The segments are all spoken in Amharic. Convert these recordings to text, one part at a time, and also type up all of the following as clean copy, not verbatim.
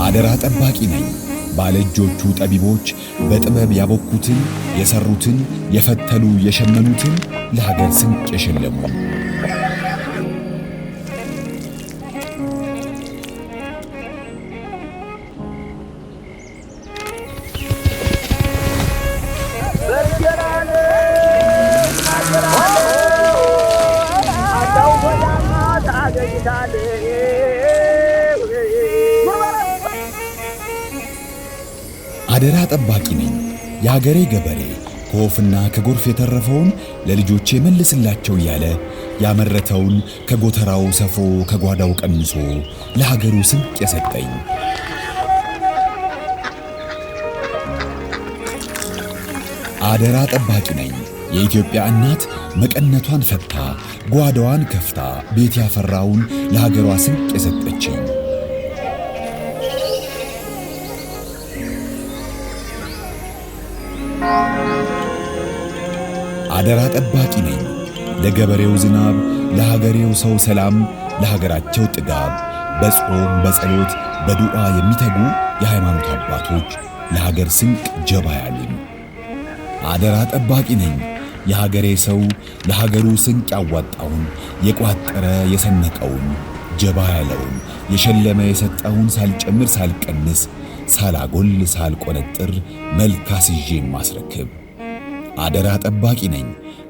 አደራ ጠባቂ ነኝ። ባለእጆቹ ጠቢቦች በጥበብ ያቦኩትን የሰሩትን የፈተሉ የሸመኑትን ለሀገር ስንቅ የሸለሙ አደራ ጠባቂ ነኝ። የሀገሬ ገበሬ ከወፍና ከጎርፍ የተረፈውን ለልጆቼ መልስላቸው እያለ ያመረተውን ከጎተራው ሰፍሮ ከጓዳው ቀንሶ ለሀገሩ ስንቅ የሰጠኝ አደራ ጠባቂ ነኝ። የኢትዮጵያ እናት መቀነቷን ፈታ ጓዳዋን ከፍታ ቤት ያፈራውን ለሀገሯ ስንቅ የሰጠችኝ አደራ ጠባቂ ነኝ። ለገበሬው ዝናብ፣ ለሀገሬው ሰው ሰላም፣ ለሀገራቸው ጥጋብ በጾም በጸሎት በዱዓ የሚተጉ የሃይማኖት አባቶች ለሀገር ስንቅ ጀባ ያሉኝ አደራ ጠባቂ ነኝ። የሀገሬ ሰው ለሀገሩ ስንቅ ያዋጣውን የቋጠረ የሰነቀውን ጀባ ያለውን የሸለመ የሰጠውን ሳልጨምር ሳልቀንስ ሳላጎል ሳልቆነጥር መልክ አስይዤ ማስረክብ አደራ ጠባቂ ነኝ።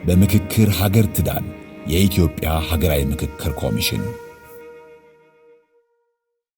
በምክክር ሀገር ትዳን የኢትዮጵያ ሀገራዊ ምክክር ኮሚሽን